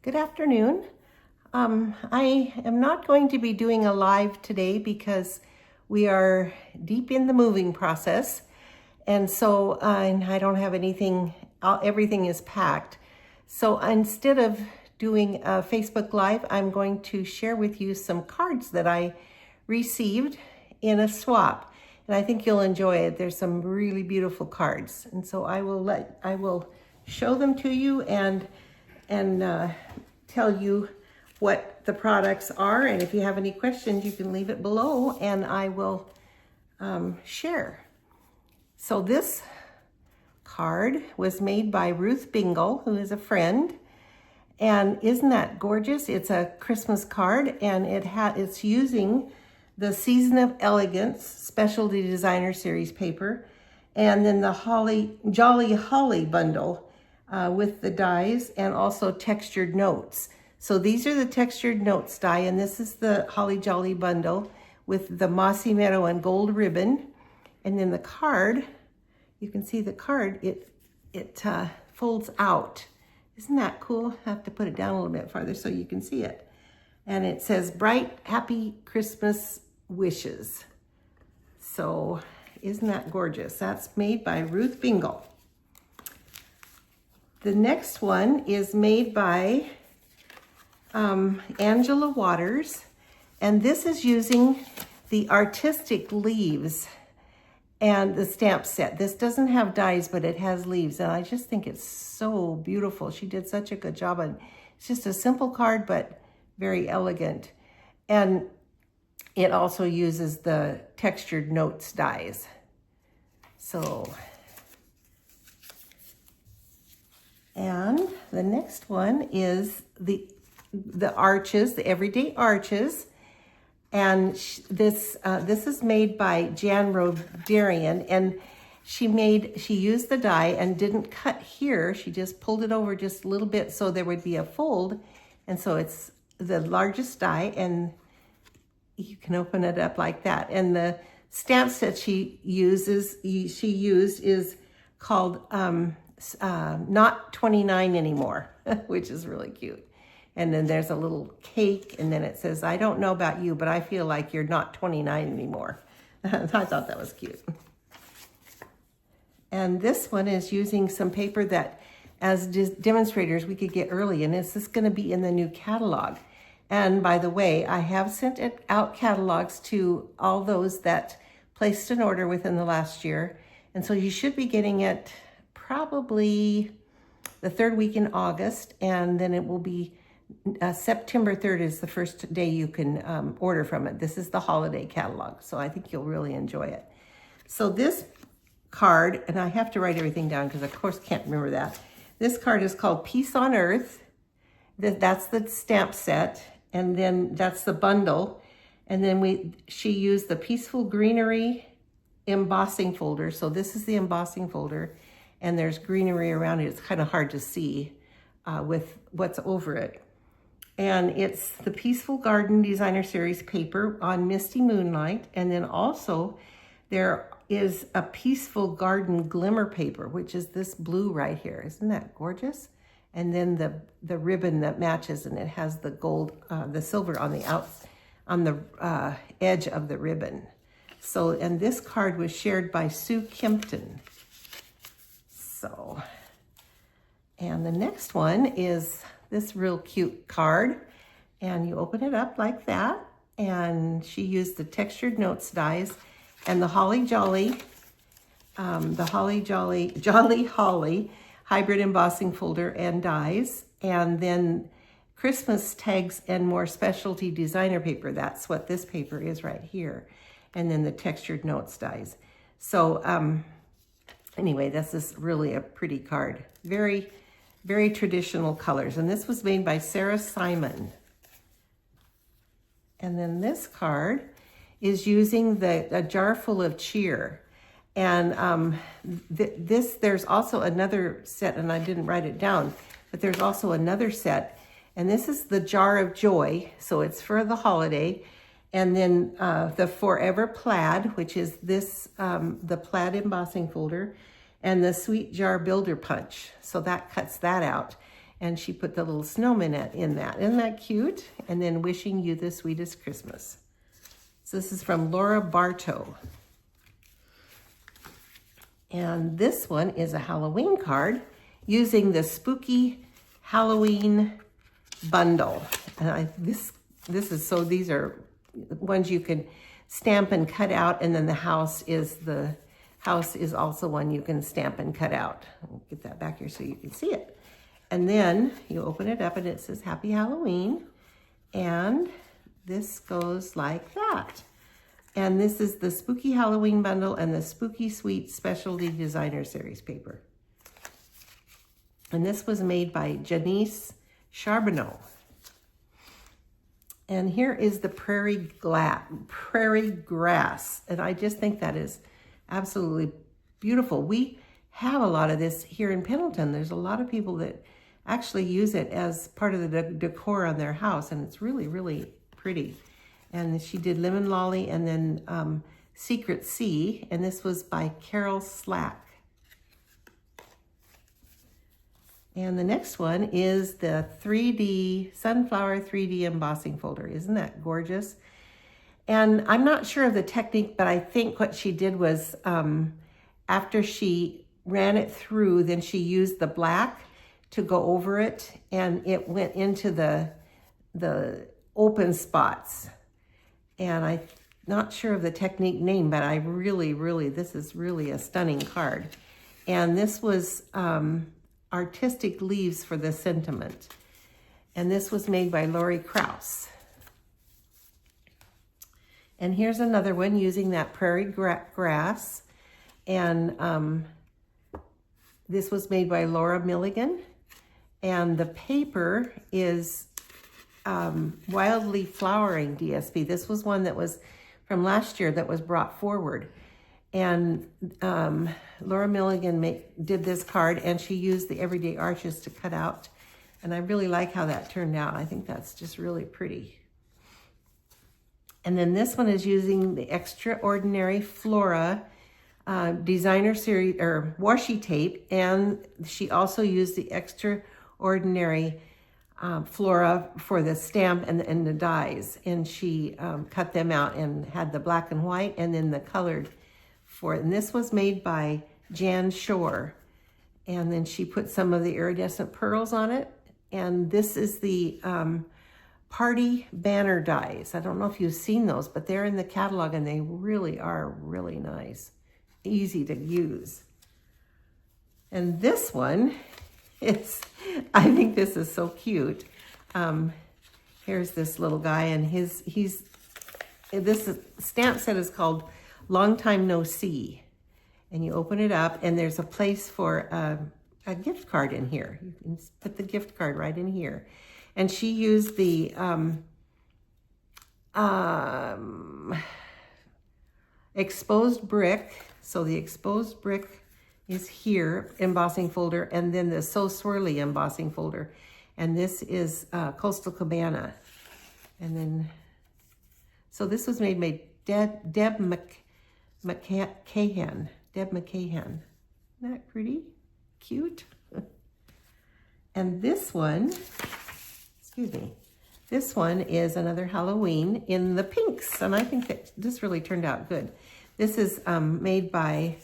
Good afternoon. I am not going to be doing a live today because we are deep in the moving process. And so I don't have anything, everything is packed. So instead of doing a Facebook Live, I'm going to share with you some cards that I received in a swap. And I think you'll enjoy it. There's some really beautiful cards. And so I will show them to you and tell you what the products are. And if you have any questions, you can leave it below and I will share. So this card was made by Ruth Bingle, who is a friend. And isn't that gorgeous? It's a Christmas card, and it's using the Season of Elegance Specialty Designer Series paper, and then the Jolly Holly bundle with the dies and also textured notes. So these are the textured notes die, and this is the Holly Jolly bundle with the Mossy Meadow and gold ribbon. And then the card, you can see the card, it folds out. Isn't that cool? I have to put it down a little bit farther so you can see it. And it says, bright, happy Christmas wishes. So isn't that gorgeous? That's made by Ruth Bingle. The next one is made by Angela Waters. And this is using the artistic leaves and the stamp set. This doesn't have dies, but it has leaves. And I just think it's so beautiful. She did such a good job. And it's just a simple card, but very elegant. And it also uses the textured notes dies. So, and the next one is the arches, the everyday arches. And this is made by Jan Rodarian, and she used the die and didn't cut here. She just pulled it over just a little bit so there would be a fold. And so it's the largest die, and you can open it up like that. And the stamp set she used is called Not 29 Anymore, which is really cute. And then there's a little cake, and then it says, I don't know about you, but I feel like you're not 29 anymore. I thought that was cute. And this one is using some paper that, as demonstrators, we could get early, and this is going to be in the new catalog. And by the way, I have sent out catalogs to all those that placed an order within the last year. And so you should be getting it probably the third week in August, and then it will be September 3rd is the first day you can order from it. This is the holiday catalog, so I think you'll really enjoy it. So this card, and I have to write everything down because of course can't remember that. This card is called Peace on Earth. That's the stamp set, and then that's the bundle. And then she used the Peaceful Greenery embossing folder. So this is the embossing folder, and there's greenery around it. It's kind of hard to see with what's over it. And it's the Peaceful Garden Designer Series paper on Misty Moonlight. And then also there is a Peaceful Garden Glimmer paper, which is this blue right here. Isn't that gorgeous? And then the ribbon that matches, and it has the gold, the silver on the edge of the ribbon. So, and this card was shared by Sue Kempton. So, and the next one is this real cute card, and you open it up like that, and she used the textured notes dies and the Jolly Holly hybrid embossing folder and dies, and then Christmas tags and more specialty designer paper. That's what this paper is right here, and then the textured notes dies. So anyway, this is really a pretty card. Very, very traditional colors. And this was made by Sarah Simon. And then this card is using a jar full of cheer. And there's also another set, and I didn't write it down, but there's also another set. And this is the Jar of Joy. So it's for the holiday. And then the Forever Plaid, which is this, the plaid embossing folder. And the Sweet Jar Builder Punch. So that cuts that out. And she put the little snowman in that. Isn't that cute? And then wishing you the sweetest Christmas. So this is from Laura Bartow. And this one is a Halloween card using the Spooky Halloween bundle. And this is, so these are ones you can stamp and cut out, and then the house is also one you can stamp and cut out. I'll get that back here so you can see it. And then you open it up and it says Happy Halloween. And this goes like that. And this is the Spooky Halloween bundle and the Spooky Sweet Specialty Designer Series paper. And this was made by Janice Charbonneau. And here is the prairie grass. And I just think that is absolutely beautiful. We have a lot of this here in Pendleton. There's a lot of people that actually use it as part of the decor on their house. And it's really, really pretty. And she did Lemon Lolly and then Secret Sea. And this was by Carol Slack. And the next one is the 3D Sunflower 3D embossing folder. Isn't that gorgeous? And I'm not sure of the technique, but I think what she did was after she ran it through, then she used the black to go over it, and it went into the open spots. And I'm not sure of the technique name, but I really, this is really a stunning card. And this was Artistic Leaves for the Sentiment. And this was made by Lori Krause. And here's another one using that prairie grass. And this was made by Laura Milligan. And the paper is Wildly Flowering DSP. This was one that was from last year that was brought forward. And Laura Milligan did this card, and she used the Everyday Arches to cut out. And I really like how that turned out. I think that's just really pretty. And then this one is using the Extraordinary Flora designer series or washi tape, and she also used the Extraordinary Flora for the stamp and the dies. And she cut them out and had the black and white and then the colored for it. And this was made by Jan Shore. And then she put some of the iridescent pearls on it. And this is the party banner dies. I don't know if you've seen those, but they're in the catalog and they really are really nice. Easy to use. And this one, I think this is so cute. Here's this little guy, and this stamp set is called Long Time No See. And you open it up, and there's a place for a gift card in here. You can put the gift card right in here. And she used the exposed brick. So the exposed brick is here, embossing folder, and then the So Swirly embossing folder. And this is Coastal Cabana. And then, so this was made by Deb McCahan. Deb McCahan. Isn't that pretty? Cute. And this one, excuse me, this one is another Halloween in the pinks. And I think that this really turned out good. This is made by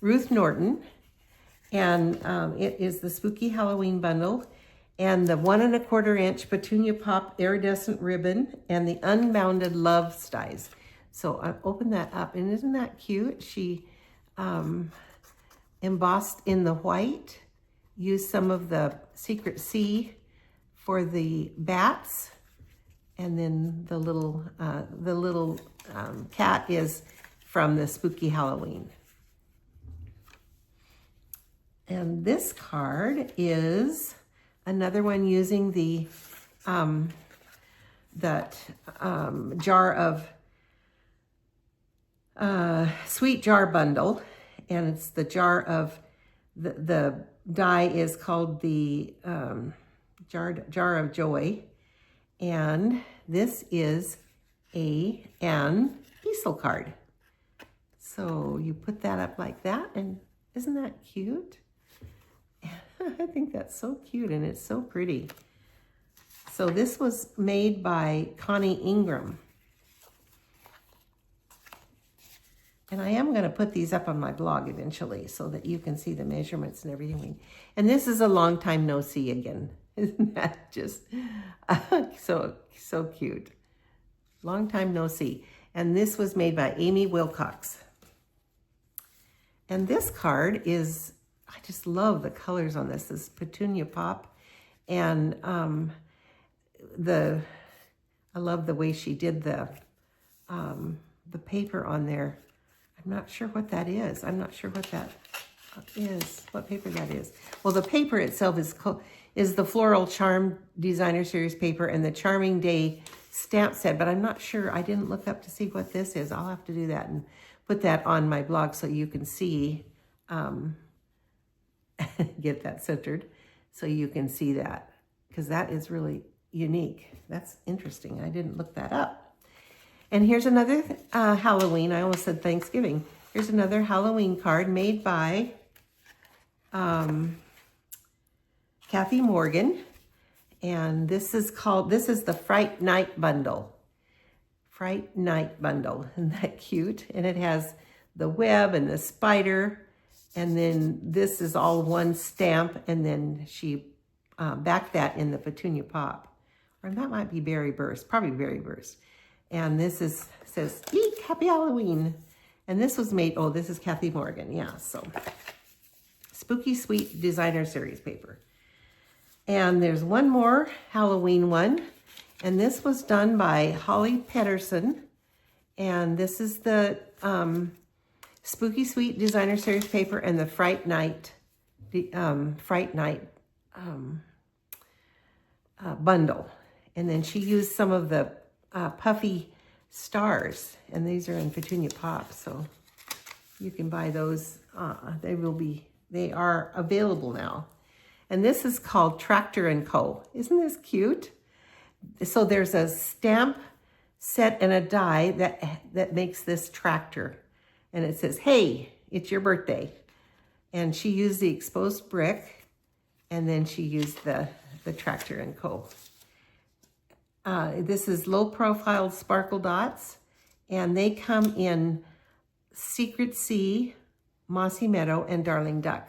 Ruth Norton. And it is the Spooky Halloween bundle. And the 1 1/4 inch Petunia Pop iridescent ribbon and the Unbounded Love dies. So I opened that up, and isn't that cute? She embossed in the white, used some of the Secret Sea for the bats, and then the little cat is from the Spooky Halloween. And this card is another one using the jar of sweet jar bundle, and it's the jar of the die is called the jar of joy, and this is an easel card. So you put that up like that, and isn't that cute? I think that's so cute and it's so pretty. So this was made by Connie Ingram. And I am going to put these up on my blog eventually so that you can see the measurements and everything. And this is a long time no see again. Isn't that just so cute? Long time no see. And this was made by Amy Wilcox. And this card is, I just love the colors on this. This Petunia Pop. And I love the way she did the paper on there. I'm not sure what that is. I'm not sure what that is, what paper that is. Well, the paper itself is the Floral Charm Designer Series paper and the Charming Day stamp set, but I'm not sure. I didn't look up to see what this is. I'll have to do that and put that on my blog so you can see, get that centered, so you can see that, because that is really unique. That's interesting. I didn't look that up. And here's another Halloween. I almost said Thanksgiving. Here's another Halloween card made by Kathy Morgan. And this is the Fright Night Bundle. Fright Night Bundle. Isn't that cute? And it has the web and the spider. And then this is all one stamp. And then she backed that in the Petunia Pop. Or that might be Berry Burst. Probably Berry Burst. And this says, eek, happy Halloween. And this was made, this is Kathy Morgan. Yeah, so Spooky Sweet Designer Series paper. And there's one more Halloween one. And this was done by Holly Pedersen. And this is the Spooky Sweet Designer Series paper and the Fright Night bundle. And then she used some of the puffy stars, and these are in Petunia Pop, so you can buy those. They are available now. And this is called Tractor & Co. Isn't this cute? So there's a stamp set and a die that makes this tractor, and it says, hey, it's your birthday. And she used the exposed brick, and then she used the Tractor & Co. This is low-profile sparkle dots, and they come in Secret Sea, Mossy Meadow, and Darling Duck.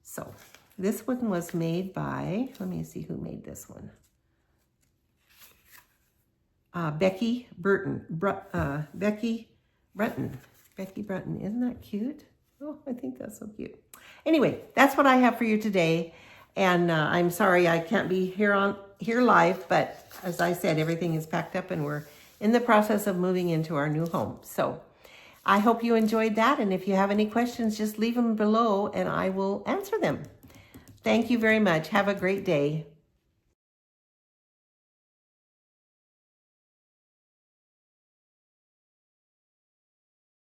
So this one was made by, let me see who made this one. Becky Brunton. Becky Brunton. Isn't that cute? Oh, I think that's so cute. Anyway, that's what I have for you today. And I'm sorry I can't be here live, but as I said, everything is packed up and we're in the process of moving into our new home. So I hope you enjoyed that. And if you have any questions, just leave them below and I will answer them. Thank you very much. Have a great day.